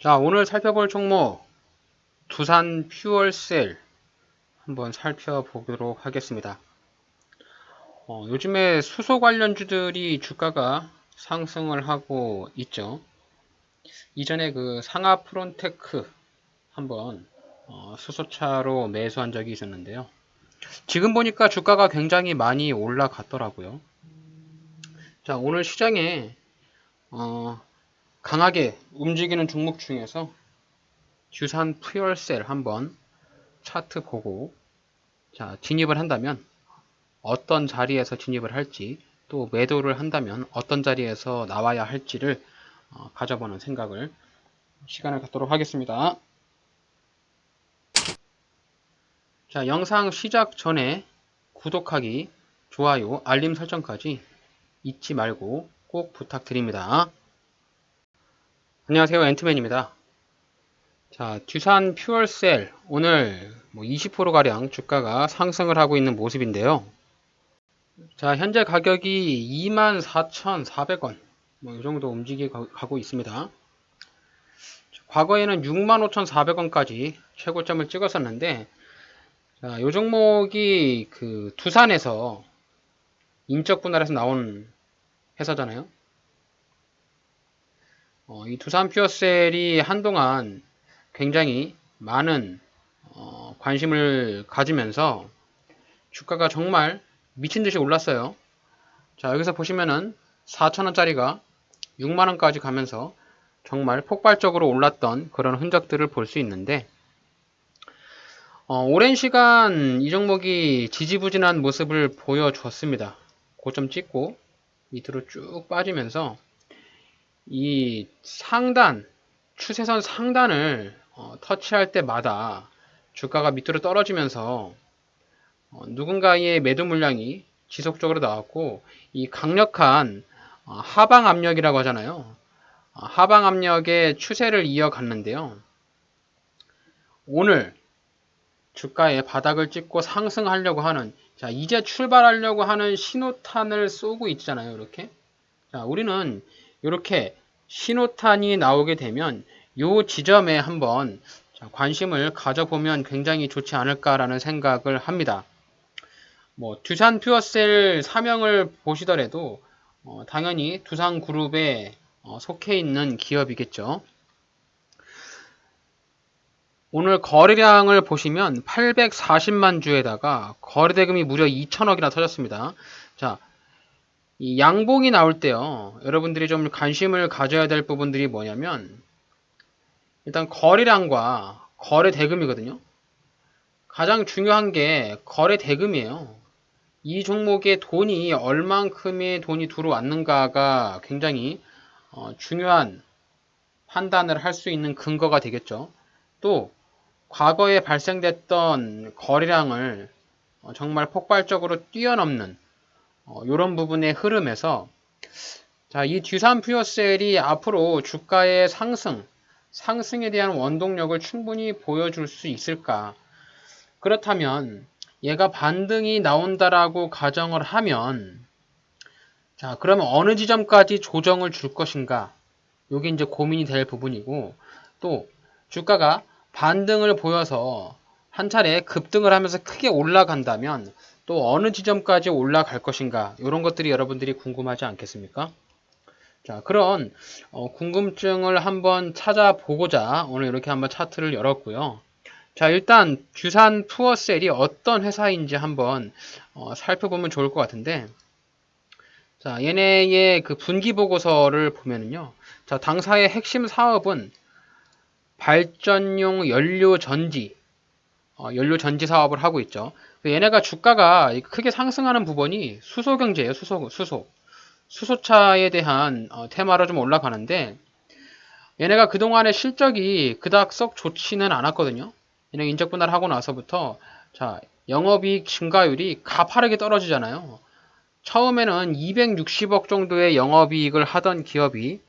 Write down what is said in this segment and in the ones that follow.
자, 오늘 살펴볼 종목 두산 퓨얼셀 한번 살펴보도록 하겠습니다. 요즘에 수소 관련주들이 주가가 상승을 하고 있죠. 이전에 그 상하 프론테크 한번 수소차로 매수한 적이 있었는데요. 지금 보니까 주가가 굉장히 많이 올라갔더라고요. 자, 오늘 시장에 강하게 움직이는 종목 중에서 두산 퓨얼셀 한번 차트 보고 자, 진입을 한다면 어떤 자리에서 진입을 할지, 또 매도를 한다면 어떤 자리에서 나와야 할지를 가져보는 생각을 시간을 갖도록 하겠습니다. 자, 영상 시작 전에 구독하기, 좋아요, 알림 설정까지 잊지 말고 꼭 부탁드립니다. 안녕하세요, 앤트맨입니다. 자, 두산 퓨얼셀 오늘 20%가량 주가가 상승을 하고 있는 모습인데요. 자, 현재 가격이 24,400원 이 정도 움직이고 있습니다. 과거에는 65,400원까지 최고점을 찍었었는데 자, 이 종목이 그 두산에서 인적 분할에서 나온 회사잖아요. 이 두산 퓨어셀이 한동안 굉장히 많은 관심을 가지면서 주가가 정말 미친 듯이 올랐어요. 자, 여기서 보시면은 4,000원짜리가 6만원까지 가면서 정말 폭발적으로 올랐던 그런 흔적들을 볼 수 있는데 오랜 시간 이 종목이 지지부진한 모습을 보여줬습니다. 고점 찍고 밑으로 쭉 빠지면서 이 상단, 추세선 상단을 터치할 때마다 주가가 밑으로 떨어지면서 누군가의 매도 물량이 지속적으로 나왔고 이 강력한 하방 압력이라고 하잖아요. 하방 압력의 추세를 이어갔는데요. 오늘 주가의 바닥을 찍고 상승하려고 하는 자 이제 출발하려고 하는 신호탄을 쏘고 있잖아요. 이렇게 자 우리는 이렇게 신호탄이 나오게 되면 요 지점에 한번 관심을 가져보면 굉장히 좋지 않을까라는 생각을 합니다. 두산 퓨어셀 사명을 보시더라도 당연히 두산그룹에 속해 있는 기업이겠죠. 오늘 거래량을 보시면 840만 주에다가 거래대금이 무려 2천억이나 터졌습니다. 자, 이 양봉이 나올 때요. 여러분들이 좀 관심을 가져야 될 부분들이 뭐냐면 일단 거래량과 거래대금이거든요. 가장 중요한 게 거래대금이에요. 이 종목에 돈이 얼만큼의 돈이 들어왔는가가 굉장히 중요한 판단을 할 수 있는 근거가 되겠죠. 또 과거에 발생됐던 거래량을 정말 폭발적으로 뛰어넘는 이런 부분의 흐름에서 자, 이 두산 퓨어셀이 앞으로 주가의 상승에 대한 원동력을 충분히 보여줄 수 있을까? 그렇다면 얘가 반등이 나온다라고 가정을 하면 자, 그러면 어느 지점까지 조정을 줄 것인가? 이게 이제 고민이 될 부분이고 또 주가가 반등을 보여서 한 차례 급등을 하면서 크게 올라간다면 또 어느 지점까지 올라갈 것인가 이런 것들이 여러분들이 궁금하지 않겠습니까? 자, 그런 궁금증을 한번 찾아보고자 오늘 이렇게 한번 차트를 열었고요. 자, 일단 두산 푸어셀이 어떤 회사인지 한번 살펴보면 좋을 것 같은데 자, 얘네의 그 분기 보고서를 보면은요. 자, 당사의 핵심 사업은 발전용 연료 전지 사업을 하고 있죠. 얘네가 주가가 크게 상승하는 부분이 수소 경제예요. 수소차에 대한 테마로 좀 올라가는데 얘네가 그동안의 실적이 그닥 썩 좋지는 않았거든요. 얘네가 인적 분할하고 나서부터 자, 영업이익 증가율이 가파르게 떨어지잖아요. 처음에는 260억 정도의 영업이익을 하던 기업이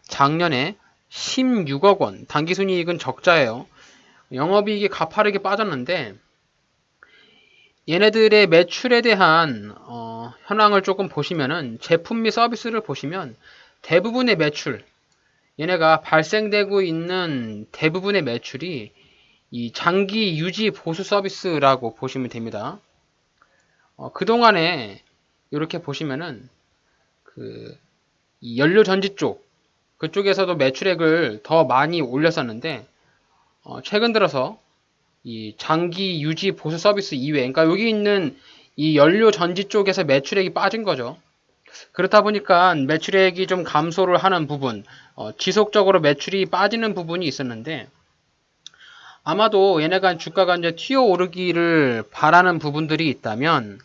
작년에 16억 원, 당기순이익은 적자예요. 영업이익이 가파르게 빠졌는데 얘네들의 매출에 대한 현황을 조금 보시면은 제품 및 서비스를 보시면 대부분의 매출 얘네가 발생되고 있는 대부분의 매출이 이 장기 유지 보수 서비스라고 보시면 됩니다. 그동안에 이렇게 보시면은 이 연료 전지 쪽 그쪽에서도 매출액을 더 많이 올렸었는데 최근 들어서 이 장기 유지 보수 서비스 이외, 그러니까 여기 있는 이 연료 전지 쪽에서 매출액이 빠진 거죠. 그렇다 보니까 매출액이 좀 감소를 하는 부분, 지속적으로 매출이 빠지는 부분이 있었는데 아마도 얘네가 주가가 이제 튀어오르기를 바라는 부분들이 있다면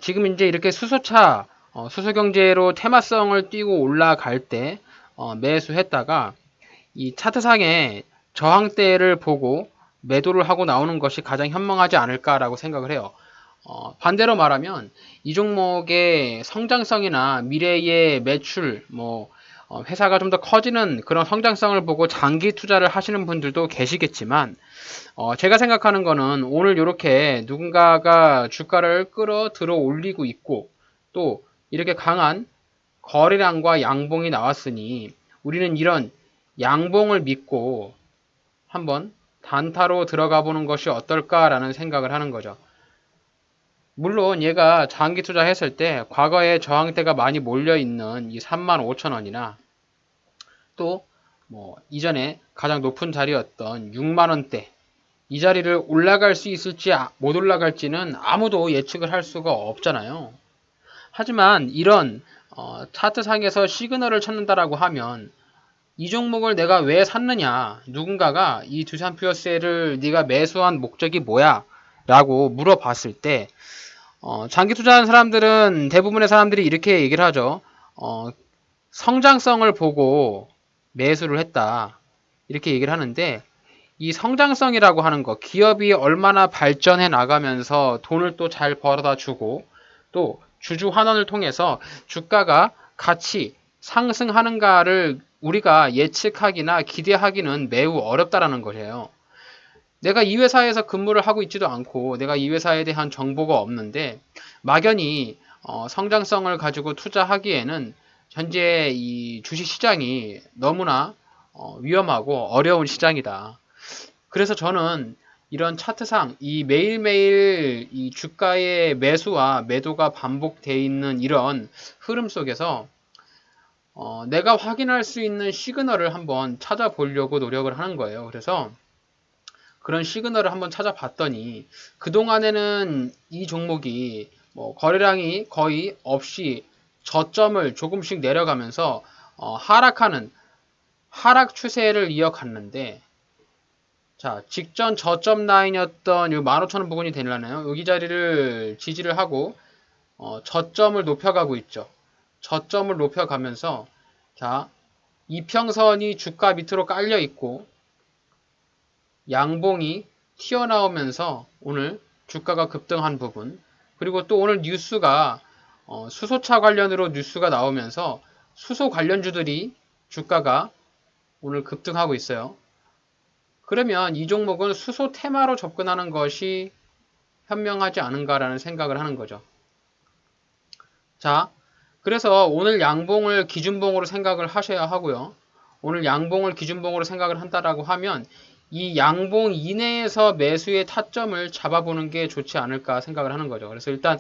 지금 이제 이렇게 수소차, 수소경제로 테마성을 띄고 올라갈 때 매수했다가 이 차트상에 저항대를 보고 매도를 하고 나오는 것이 가장 현명하지 않을까라고 생각을 해요. 반대로 말하면 이 종목의 성장성이나 미래의 매출, 회사가 좀 더 커지는 그런 성장성을 보고 장기 투자를 하시는 분들도 계시겠지만, 제가 생각하는 거는 오늘 이렇게 누군가가 주가를 끌어들어 올리고 있고, 또 이렇게 강한 거래량과 양봉이 나왔으니 우리는 이런 양봉을 믿고 한번 단타로 들어가 보는 것이 어떨까라는 생각을 하는 거죠. 물론 얘가 장기 투자했을 때 과거에 저항대가 많이 몰려있는 이 35,000원이나 또 이전에 가장 높은 자리였던 6만원대 이 자리를 올라갈 수 있을지 못 올라갈지는 아무도 예측을 할 수가 없잖아요. 하지만 이런 차트상에서 시그널을 찾는다라고 하면 이 종목을 내가 왜 샀느냐, 누군가가 이 두산퓨어셀을 네가 매수한 목적이 뭐야? 라고 물어봤을 때 장기 투자하는 사람들은 대부분의 사람들이 이렇게 얘기를 하죠. 성장성을 보고 매수를 했다. 이렇게 얘기를 하는데 이 성장성이라고 하는 거, 기업이 얼마나 발전해 나가면서 돈을 또 잘 벌어다 주고 또 주주 환원을 통해서 주가가 같이 상승하는가를 우리가 예측하기나 기대하기는 매우 어렵다라는 거예요. 내가 이 회사에서 근무를 하고 있지도 않고 내가 이 회사에 대한 정보가 없는데 막연히 성장성을 가지고 투자하기에는 현재 이 주식 시장이 너무나 위험하고 어려운 시장이다. 그래서 저는 이런 차트상 이 매일매일 이 주가의 매수와 매도가 반복되어 있는 이런 흐름 속에서 내가 확인할 수 있는 시그널을 한번 찾아보려고 노력을 하는 거예요. 그래서 그런 시그널을 한번 찾아봤더니 그동안에는 이 종목이 거래량이 거의 없이 저점을 조금씩 내려가면서 하락하는 하락 추세를 이어갔는데 자, 직전 저점 라인이었던 이 15,000원 부근이 되려나요? 여기 자리를 지지를 하고 저점을 높여가고 있죠. 저점을 높여가면서 자, 이평선이 주가 밑으로 깔려 있고 양봉이 튀어나오면서 오늘 주가가 급등한 부분 그리고 또 오늘 뉴스가 수소차 관련으로 뉴스가 나오면서 수소 관련주들이 주가가 오늘 급등하고 있어요. 그러면 이 종목은 수소 테마로 접근하는 것이 현명하지 않은가라는 생각을 하는 거죠. 자, 그래서 오늘 양봉을 기준봉으로 생각을 하셔야 하고요. 오늘 양봉을 기준봉으로 생각을 한다라고 하면 이 양봉 이내에서 매수의 타점을 잡아보는 게 좋지 않을까 생각을 하는 거죠. 그래서 일단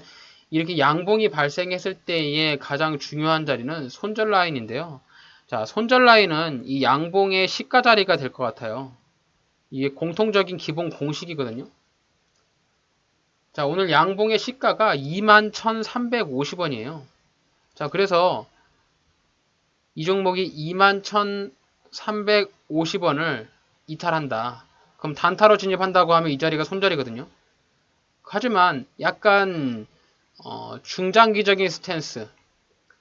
이렇게 양봉이 발생했을 때의 가장 중요한 자리는 손절 라인인데요. 자, 손절 라인은 이 양봉의 시가 자리가 될 것 같아요. 이게 공통적인 기본 공식이거든요. 자, 오늘 양봉의 시가가 21,350원이에요. 자, 그래서 이 종목이 21,350원을 이탈한다. 그럼 단타로 진입한다고 하면 이 자리가 손절이거든요. 하지만 약간 중장기적인 스탠스,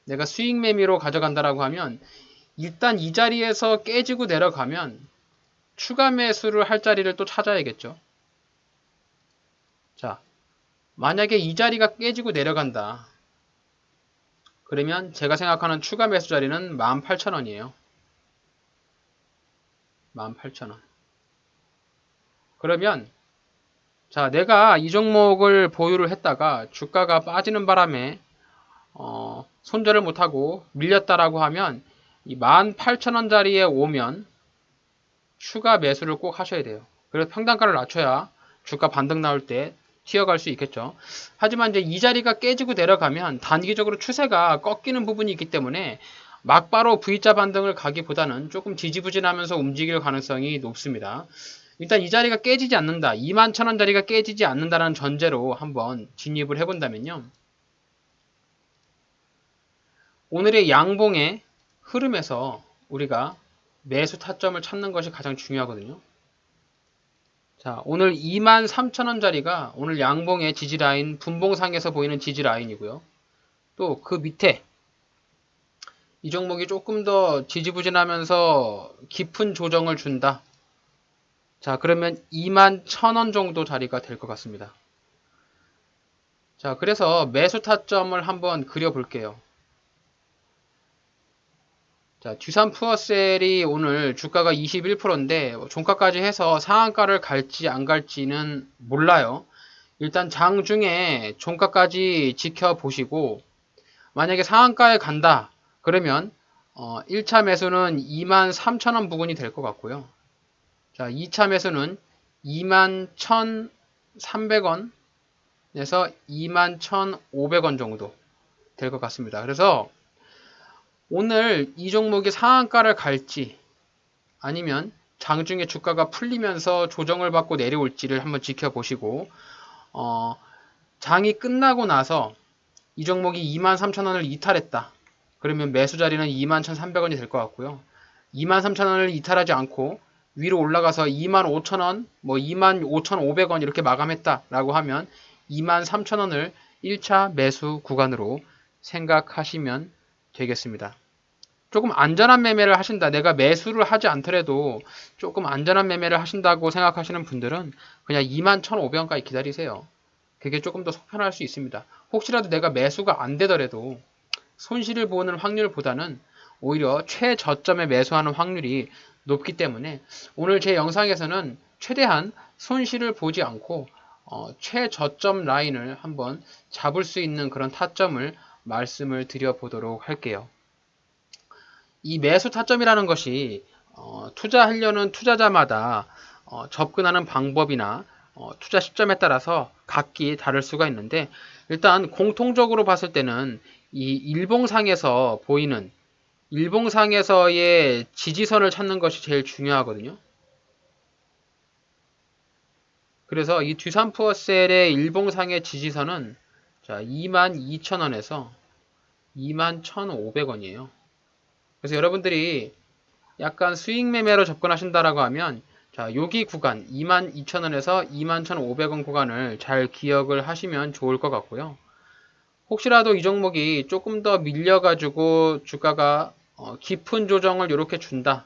내가 수익 매매로 가져간다라고 하면 일단 이 자리에서 깨지고 내려가면 추가 매수를 할 자리를 또 찾아야겠죠. 자, 만약에 이 자리가 깨지고 내려간다. 그러면 제가 생각하는 추가 매수 자리는 18,000원이에요. 18,000원. 그러면 자, 내가 이 종목을 보유를 했다가 주가가 빠지는 바람에 손절을 못하고 밀렸다라고 하면 이 18,000원짜리에 오면 추가 매수를 꼭 하셔야 돼요. 그래서 평단가를 낮춰야 주가 반등 나올 때 튀어갈 수 있겠죠. 하지만 이제 이 자리가 깨지고 내려가면 단기적으로 추세가 꺾이는 부분이 있기 때문에 막바로 V자 반등을 가기보다는 조금 지지부진하면서 움직일 가능성이 높습니다. 일단 이 자리가 깨지지 않는다. 21,000원짜리가 깨지지 않는다는 전제로 한번 진입을 해본다면요. 오늘의 양봉의 흐름에서 우리가 매수 타점을 찾는 것이 가장 중요하거든요. 자, 오늘 23,000원짜리가 오늘 양봉의 지지라인, 분봉상에서 보이는 지지라인이고요. 또 그 밑에 이 종목이 조금 더 지지부진하면서 깊은 조정을 준다. 자, 그러면 21,000원 정도 자리가 될 것 같습니다. 자, 그래서 매수 타점을 한번 그려볼게요. 자, 듀산푸어셀이 오늘 주가가 21%인데 종가까지 해서 상한가를 갈지 안 갈지는 몰라요. 일단 장중에 종가까지 지켜보시고 만약에 상한가에 간다 그러면 1차 매수는 23,000원 부근이 될 것 같고요. 자, 2차 매수는 21,300원에서 21,500원 정도 될 것 같습니다. 그래서 오늘 이 종목이 상한가를 갈지 아니면 장중에 주가가 풀리면서 조정을 받고 내려올지를 한번 지켜보시고 장이 끝나고 나서 이 종목이 23,000원을 이탈했다. 그러면 매수 자리는 21,300원이 될 것 같고요. 23,000원을 이탈하지 않고 위로 올라가서 25,000원, 뭐 25,500원 이렇게 마감했다라고 하면 23,000원을 1차 매수 구간으로 생각하시면 되겠습니다. 조금 안전한 매매를 하신다. 내가 매수를 하지 않더라도 조금 안전한 매매를 하신다고 생각하시는 분들은 그냥 21,500원까지 기다리세요. 그게 조금 더 속편할 수 있습니다. 혹시라도 내가 매수가 안 되더라도 손실을 보는 확률보다는 오히려 최저점에 매수하는 확률이 높기 때문에 오늘 제 영상에서는 최대한 손실을 보지 않고 최저점 라인을 한번 잡을 수 있는 그런 타점을 말씀을 드려보도록 할게요. 이 매수 타점이라는 것이 투자하려는 투자자마다 접근하는 방법이나 투자 시점에 따라서 각기 다를 수가 있는데 일단 공통적으로 봤을 때는 이 일봉상에서 보이는 일봉상에서의 지지선을 찾는 것이 제일 중요하거든요. 그래서 이 듀산푸어셀의 일봉상의 지지선은 자 22,000원에서 21,500원이에요. 그래서 여러분들이 약간 수익 매매로 접근하신다라고 하면 자, 여기 구간 22,000원에서 21,500원 구간을 잘 기억을 하시면 좋을 것 같고요. 혹시라도 이 종목이 조금 더 밀려가지고 주가가 깊은 조정을 이렇게 준다.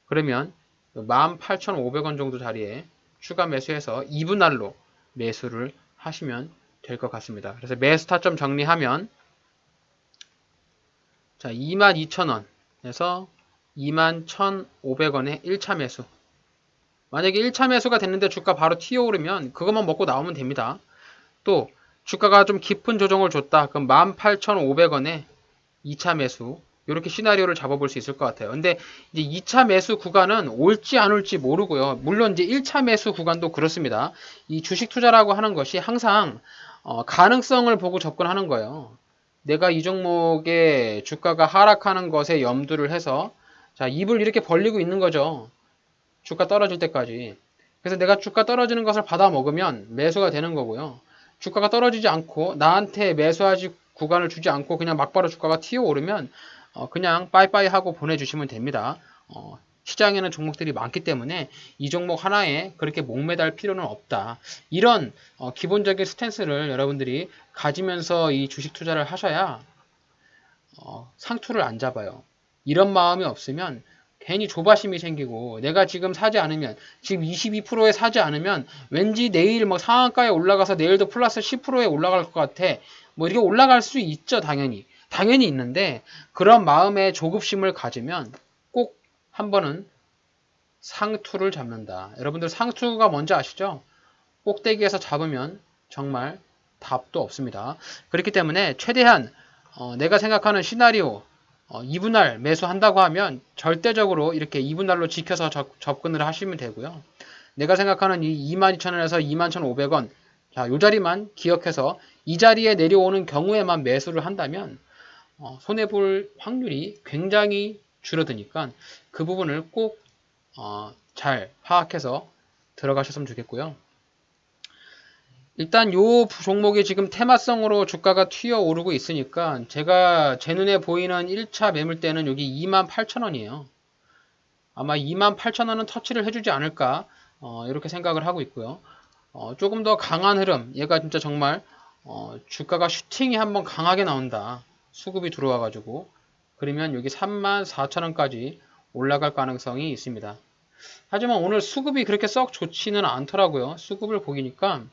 그러면 18,500원 정도 자리에 추가 매수해서 2분할로 매수를 하시면 될 것 같습니다. 그래서 매수 타점 정리하면 자, 22,000원에서 21,500원의 1차 매수. 만약에 1차 매수가 됐는데 주가 바로 튀어오르면 그것만 먹고 나오면 됩니다. 또 주가가 좀 깊은 조정을 줬다. 그럼 18,500원에 2차 매수. 이렇게 시나리오를 잡아볼 수 있을 것 같아요. 근데 이제 2차 매수 구간은 올지 안 올지 모르고요. 물론 이제 1차 매수 구간도 그렇습니다. 이 주식 투자라고 하는 것이 항상 가능성을 보고 접근하는 거예요. 내가 이 종목의 주가가 하락하는 것에 염두를 해서 자, 입을 이렇게 벌리고 있는 거죠. 주가 떨어질 때까지. 그래서 내가 주가 떨어지는 것을 받아 먹으면 매수가 되는 거고요. 주가가 떨어지지 않고 나한테 매수하지 구간을 주지 않고 그냥 막바로 주가가 튀어오르면 그냥 빠이빠이 하고 보내주시면 됩니다. 시장에는 종목들이 많기 때문에 이 종목 하나에 그렇게 목매달 필요는 없다. 이런 기본적인 스탠스를 여러분들이 가지면서 이 주식 투자를 하셔야 상투를 안 잡아요. 이런 마음이 없으면 괜히 조바심이 생기고 내가 지금 사지 않으면 지금 22%에 사지 않으면 왠지 내일 뭐 상한가에 올라가서 내일도 플러스 10%에 올라갈 것 같아. 뭐 이렇게 올라갈 수 있죠, 당연히. 당연히 있는데 그런 마음의 조급심을 가지면 꼭 한 번은 상투를 잡는다. 여러분들 상투가 뭔지 아시죠? 꼭대기에서 잡으면 정말 답도 없습니다. 그렇기 때문에 최대한 내가 생각하는 시나리오 2분할 매수한다고 하면 절대적으로 이렇게 2분할로 지켜서 접근을 하시면 되고요. 내가 생각하는 이 22,000원에서 21,500원, 자, 요 자리만 기억해서 이 자리에 내려오는 경우에만 매수를 한다면 손해볼 확률이 굉장히 줄어드니까 그 부분을 꼭 잘 파악해서 들어가셨으면 좋겠고요. 일단 요 종목이 지금 테마성으로 주가가 튀어 오르고 있으니까 제가 제 눈에 보이는 1차 매물대는 여기 28,000원이에요. 아마 28,000원은 터치를 해주지 않을까 이렇게 생각을 하고 있고요. 조금 더 강한 흐름, 얘가 진짜 정말 주가가 슈팅이 한번 강하게 나온다. 수급이 들어와가지고 그러면 여기 34,000원까지 올라갈 가능성이 있습니다. 하지만 오늘 수급이 그렇게 썩 좋지는 않더라고요. 수급을 보니까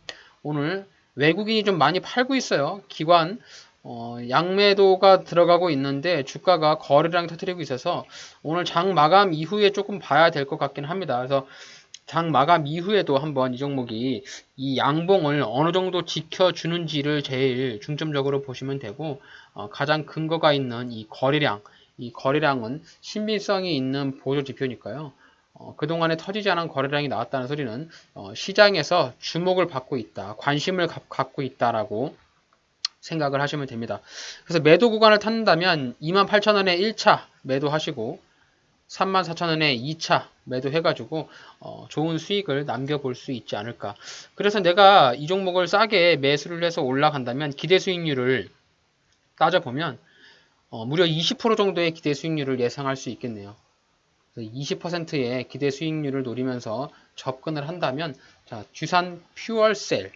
오늘 외국인이 좀 많이 팔고 있어요. 기관 양매도가 들어가고 있는데 주가가 거래량이 터뜨리고 있어서 오늘 장 마감 이후에 조금 봐야 될 것 같긴 합니다. 그래서 장 마감 이후에도 한번 이 종목이 이 양봉을 어느 정도 지켜주는지를 제일 중점적으로 보시면 되고 가장 근거가 있는 이 거래량은 신빙성이 있는 보조 지표니까요. 그동안에 터지지 않은 거래량이 나왔다는 소리는 시장에서 주목을 받고 있다, 관심을 갖고 있다라고 생각을 하시면 됩니다. 그래서 매도 구간을 찾는다면 28,000원에 1차 매도하시고 34,000원에 2차 매도해가지고 좋은 수익을 남겨볼 수 있지 않을까. 그래서 내가 이 종목을 싸게 매수를 해서 올라간다면 기대 수익률을 따져보면 무려 20% 정도의 기대 수익률을 예상할 수 있겠네요. 20%의 기대 수익률을 노리면서 접근을 한다면 자, 주산 퓨얼셀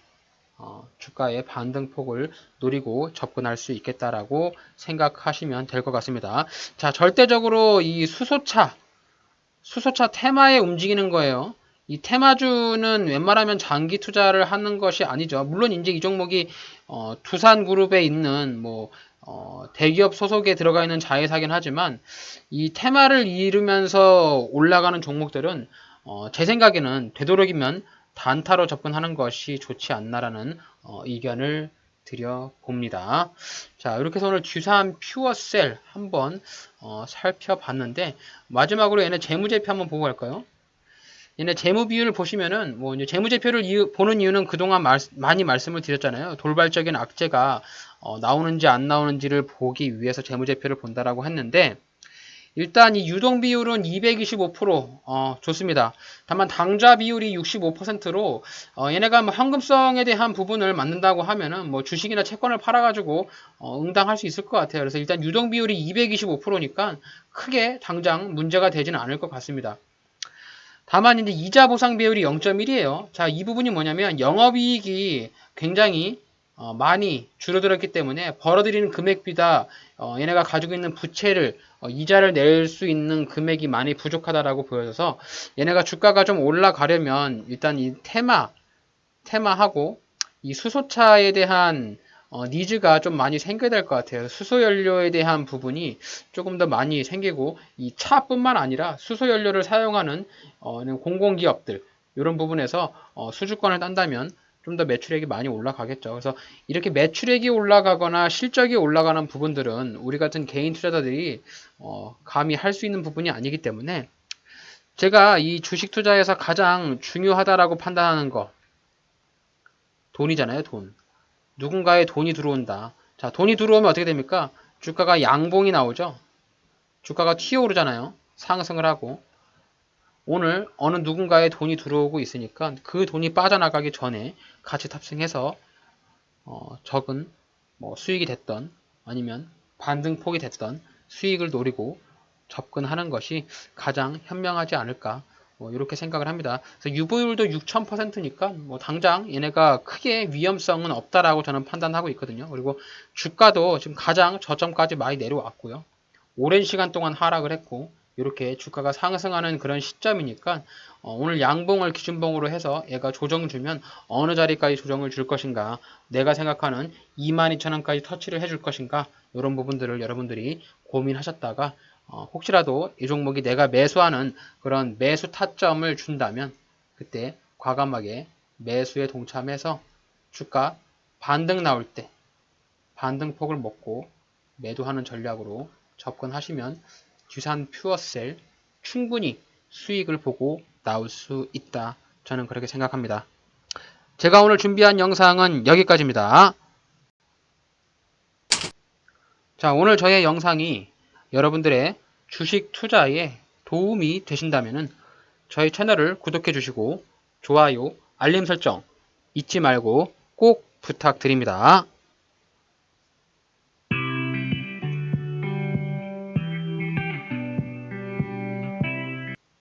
주가의 반등폭을 노리고 접근할 수 있겠다라고 생각하시면 될 것 같습니다. 자, 절대적으로 이 수소차 테마에 움직이는 거예요. 이 테마주는 웬만하면 장기 투자를 하는 것이 아니죠. 물론 이제 이 종목이 두산그룹에 있는 뭐 대기업 소속에 들어가 있는 자회사긴 하지만 이 테마를 이루면서 올라가는 종목들은 제 생각에는 되도록이면 단타로 접근하는 것이 좋지 않나라는 의견을 드려봅니다. 자, 이렇게 해서 오늘 두산 퓨어셀 한번 살펴봤는데 마지막으로 얘네 재무제표 한번 보고 갈까요? 얘네 재무 비율을 보시면은 뭐 이제 재무제표를 보는 이유는 그동안 많이 말씀을 드렸잖아요. 돌발적인 악재가 나오는지 안 나오는지를 보기 위해서 재무제표를 본다라고 했는데 일단 이 유동 비율은 225% 좋습니다. 다만 당좌 비율이 65%로 얘네가 뭐 현금성에 대한 부분을 맞는다고 하면은 뭐 주식이나 채권을 팔아가지고 응당할 수 있을 것 같아요. 그래서 일단 유동 비율이 225%니까 크게 당장 문제가 되지는 않을 것 같습니다. 다만 이제 이자 보상 비율이 0.1이에요. 자, 이 부분이 뭐냐면 영업이익이 굉장히 많이 줄어들었기 때문에 벌어들이는 금액비다 얘네가 가지고 있는 부채를 이자를 낼 수 있는 금액이 많이 부족하다라고 보여져서 얘네가 주가가 좀 올라가려면 일단 이 테마하고 이 수소차에 대한 니즈가 좀 많이 생겨야 될 것 같아요. 수소연료에 대한 부분이 조금 더 많이 생기고 이 차뿐만 아니라 수소연료를 사용하는 공공기업들 이런 부분에서 수주권을 딴다면 좀 더 매출액이 많이 올라가겠죠. 그래서 이렇게 매출액이 올라가거나 실적이 올라가는 부분들은 우리 같은 개인 투자자들이 감히 할 수 있는 부분이 아니기 때문에 제가 이 주식 투자에서 가장 중요하다라고 판단하는 거 돈이잖아요, 돈. 누군가의 돈이 들어온다. 자, 돈이 들어오면 어떻게 됩니까? 주가가 양봉이 나오죠. 주가가 튀어오르잖아요. 상승을 하고. 오늘 어느 누군가의 돈이 들어오고 있으니까 그 돈이 빠져나가기 전에 같이 탑승해서 적은 뭐 수익이 됐던 아니면 반등폭이 됐던 수익을 노리고 접근하는 것이 가장 현명하지 않을까 이렇게 생각을 합니다. 그래서 유보율도 6,000%니까 뭐 당장 얘네가 크게 위험성은 없다라고 저는 판단하고 있거든요. 그리고 주가도 지금 가장 저점까지 많이 내려왔고요. 오랜 시간 동안 하락을 했고 이렇게 주가가 상승하는 그런 시점이니까 오늘 양봉을 기준봉으로 해서 얘가 조정 주면 어느 자리까지 조정을 줄 것인가 내가 생각하는 22,000원까지 터치를 해줄 것인가 이런 부분들을 여러분들이 고민하셨다가 혹시라도 이 종목이 내가 매수하는 그런 매수 타점을 준다면 그때 과감하게 매수에 동참해서 주가 반등 나올 때 반등폭을 먹고 매도하는 전략으로 접근하시면 두산 퓨어셀 충분히 수익을 보고 나올 수 있다. 저는 그렇게 생각합니다. 제가 오늘 준비한 영상은 여기까지입니다. 자, 오늘 저의 영상이 여러분들의 주식 투자에 도움이 되신다면 저희 채널을 구독해 주시고 좋아요, 알림 설정 잊지 말고 꼭 부탁드립니다.